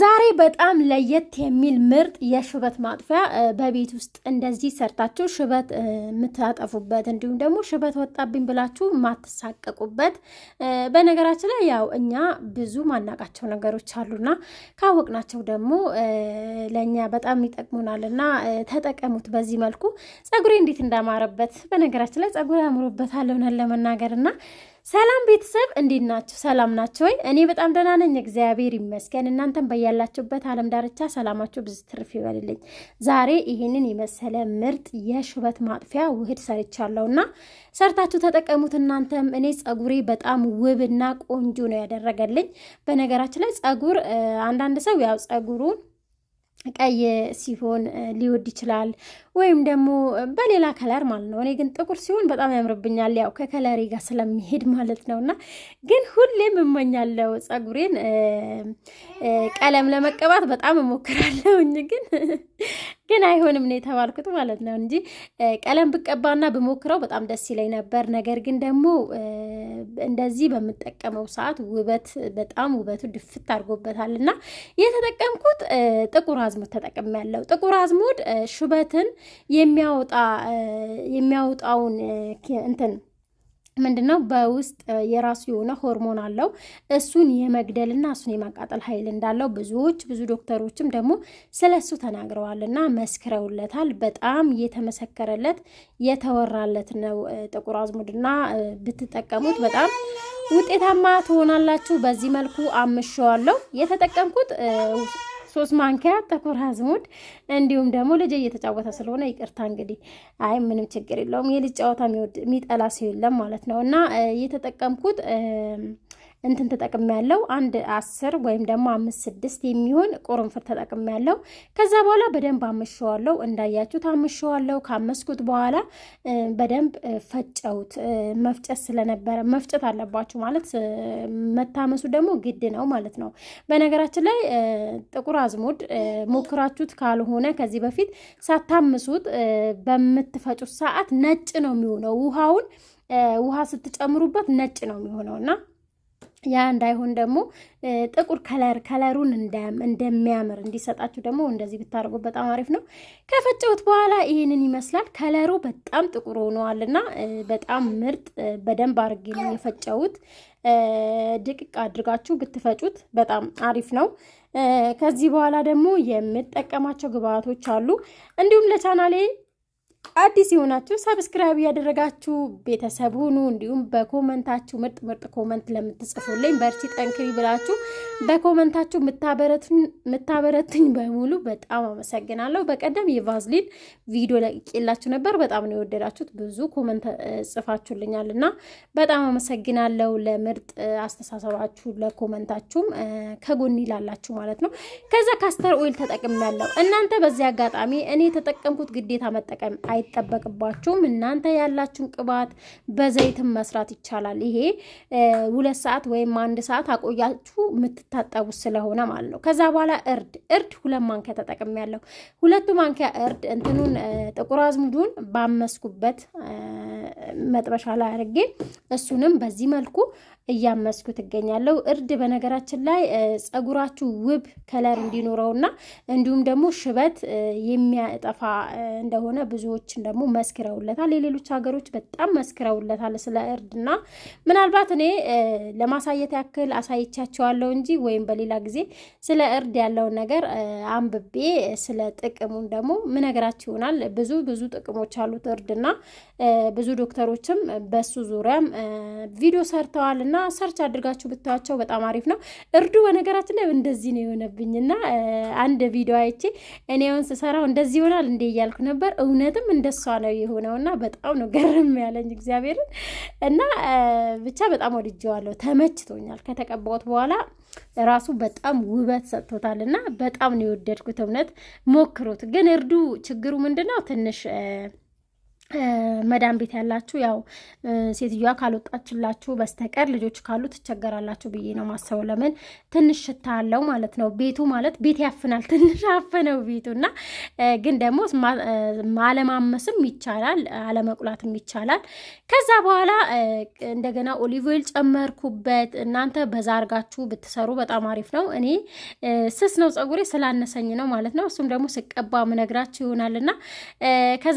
ዛሬ በጣም ለየት የሚል ምርጥ የሽበት ማጥፊያ በቤት ውስጥ እንደዚህ ሰርታችሁ ሽበት የምታጠፉበት እንዲሁም ደግሞ ሽበት ወጣብኝ ብላችሁ የማትሳቀቁበት። በነገራችን ላይ ያው እኛ ብዙ ማናቃቸው ነገሮች አሉና ካወቅናቸው ደግሞ ለእኛ በጣም ይጠቅሙናልና ተጠቀሙት። በዚህ መልኩ ጸጉሬ እንዴት እንዳማረበት በነገራችን ላይ ጸጉሬ አምሮበታል ሆነን ለመናገርና ሰላም ቤተሰብ እንዴት ናችሁ? ሰላም ናችሁ ወይ? እኔ በጣም ደህና ነኝ፣ እግዚአብሔር ይመስገን። እናንተም በያላችሁበት ዓለም ዳርቻ ሰላማችሁ ብዙ ትርፍ ይበልልኝ። ዛሬ ይሄንን የመሰለ ምርጥ የሽበት ማጥፊያ ውህድ ሰርቻለሁና ሰርታችሁ ተጠቀሙት እናንተም። እኔ ጸጉሬ በጣም ውብና ቆንጆ ነው ያደረገልኝ። በነገራችን ላይ ጸጉር አንዳንድ ሰው ያው ጸጉሩን ቀይ ሲሆን ሊወድ ይችላል ወይም ደግሞ በሌላ ከለር ማለት ነው። እኔ ግን ጥቁር ሲሆን በጣም ያምርብኛል፣ ያው ከከለሬ ጋር ስለሚሄድ ማለት ነውና ግን ሁሌም እመኛለሁ ጸጉሬን ቀለም ለመቀባት በጣም እሞክራለሁኝ ግን አይሆንም ነው የተባልኩት ማለት ነው እንጂ ቀለም ብቀባና ብሞክረው በጣም ደስ ይለኝ ነበር። ነገር ግን ደግሞ እንደዚህ በምጠቀመው ሰዓት በጣም ውበቱ ድፍት አድርጎበታልና የተጠቀምኩት ጥቁር አዝሙድ ተጠቅሜያለሁ። ጥቁር አዝሙድ ሽበትን የሚያወጣውን እንትን ምንድነው በውስጥ የራሱ የሆነ ሆርሞን አለው። እሱን የመግደልና እሱን የማቃጠል ኃይል እንዳለው ብዙ ዶክተሮችም ደግሞ ስለሱ ተናግረዋልና መስክረውለታል። በጣም የተመሰከረለት የተወራለት ነው ጥቁር አዝሙድና ብትጠቀሙት በጣም ውጤታማ ትሆናላችሁ። በዚህ መልኩ አምሸዋለሁ። የተጠቀምኩት 3 ማንኪያ ጥቁር አዝሙድ እንዲሁም ደግሞ ልጅ እየተጫወተ ስለሆነ ይቅርታ እንግዲህ አይ ምንም ችግር የለውም። የልጅ ጨዋታ የሚጠላ ሰው የለም ማለት ነው። እና የተጠቀምኩት እንትን ተጠቅሜያለሁ 10 ወይም ደግሞ 5-6 የሚሆን ቁርንፍር ተጠቅሜያለሁ። ከዛ በኋላ በደንብ አምሸዋለሁ። እንዳያችሁት አምሸዋለሁ። ካመስኩት በኋላ በደንብ ፈጨሁት። መፍጨት ስለነበረ መፍጨት አለባችሁ ማለት መታመሱ ደግሞ ግድ ነው ማለት ነው። በነገራችን ላይ ጥቁር አዝሙድ ሞክራችሁት ካልሆነ ከዚህ በፊት ሳታምሱት በምትፈጩት ሰዓት ነጭ ነው የሚሆነው። ውሃ ስትጨምሩበት ነጭ ነው የሚሆነውና ያ እንዳይሆን ደግሞ ጥቁር ከለሩን እንደሚያምር እንዲሰጣችሁ ደግሞ እንደዚህ ብታደርጉ በጣም አሪፍ ነው። ከፈጨሁት በኋላ ይሄንን ይመስላል። ከለሩ በጣም ጥቁር ሆኗልና በጣም ምርጥ በደንብ አድርጌ ነው የፈጨሁት። ድቅቅ አድርጋችሁ ብትፈጩት በጣም አሪፍ ነው። ከዚህ በኋላ ደግሞ የምጠቀማቸው ግብአቶች አሉ። እንዲሁም ለቻናሌ አዲስ የሆናችሁ ሰብስክራይብ ያደረጋችሁ ቤተሰብ ሁኑ። እንዲሁም በኮመንታችሁ ምርጥ ኮመንት ለምትጽፉልኝ በርቺ ጠንክሪ ብላችሁ በኮመንታችሁ ምታበረቱኝ በሙሉ በጣም አመሰግናለሁ። በቀደም የቫዝሊን ቪዲዮ ለቅቄላችሁ ነበር። በጣም ነው የወደዳችሁት። ብዙ ኮመንት ጽፋችሁልኛልና በጣም አመሰግናለሁ። ለምርጥ አስተሳሰባችሁ ለኮመንታችሁም ከጎን ይላላችሁ ማለት ነው። ከዛ ካስተር ኦይል ተጠቅሜያለሁ። እናንተ በዚህ አጋጣሚ እኔ የተጠቀምኩት ግዴታ መጠቀም አይጠበቅባችሁም። እናንተ ያላችሁን ቅባት በዘይትም መስራት ይቻላል። ይሄ 2 ሰዓት ወይም 1 ሰዓት አቆያችሁ የምትታጠቡ ስለሆነ ማለት ነው። ከዛ በኋላ እርድ 2 ማንኪያ ተጠቅሜያለሁ። 2 ማንኪያ እርድ እንትኑን ጥቁር አዝሙዱን ባመስኩበት መጥበሻ ላይ አድርጌ እሱንም በዚህ መልኩ እያመስኩ ትገኛለሁ። እርድ በነገራችን ላይ ጸጉራችሁ ውብ ከለር እንዲኖረውና እንዲሁም ደግሞ ሽበት የሚያጠፋ እንደሆነ ብዙዎችን ደግሞ መስክረውለታል። የሌሎች ሀገሮች በጣም መስክረውለታል ስለ እርድና ምናልባት እኔ ለማሳየት ያክል አሳይቻቸዋለሁ እንጂ ወይም በሌላ ጊዜ ስለ እርድ ያለውን ነገር አንብቤ ስለ ጥቅሙን ደግሞ ምነግራችሁ ይሆናል። ብዙ ጥቅሞች አሉት እርድና ብዙ ዶክተሮችም በሱ ዙሪያም ቪዲዮ ሰርተዋል እና ሰርች አድርጋችሁ ብታዩቸው በጣም አሪፍ ነው። እርዱ በነገራችን ላይ እንደዚህ ነው የሆነብኝና አንድ ቪዲዮ አይቼ እኔ አሁን ስሰራው እንደዚህ ይሆናል እንዴ እያልኩ ነበር። እውነትም እንደሷ ነው የሆነውና በጣም ነው ገርም ያለኝ እግዚአብሔርን እና ብቻ በጣም ወድጄዋለሁ። ተመችቶኛል። ከተቀባሁት በኋላ ራሱ በጣም ውበት ሰጥቶታልና በጣም ነው የወደድኩት። እውነት ሞክሩት። ግን እርዱ ችግሩ ምንድነው ትንሽ መዳም ቤት ያላችሁ ያው ሴትዮዋ ካልወጣችላችሁ በስተቀር ልጆች ካሉ ትቸገራላችሁ ብዬ ነው ማሰበው። ለምን ትንሽ ሽታ አለው ማለት ነው። ቤቱ ማለት ቤት ያፍናል። ትንሽ አፈነው ቤቱ እና ግን ደግሞ አለማመስም ይቻላል፣ አለመቁላትም ይቻላል። ከዛ በኋላ እንደገና ኦሊቭ ኦይል ጨመርኩበት። እናንተ በዛ አርጋችሁ ብትሰሩ በጣም አሪፍ ነው። እኔ ስስ ነው ፀጉሬ ስላነሰኝ ነው ማለት ነው። እሱም ደግሞ ስቀባ ምነግራችሁ ይሆናልና ከዛ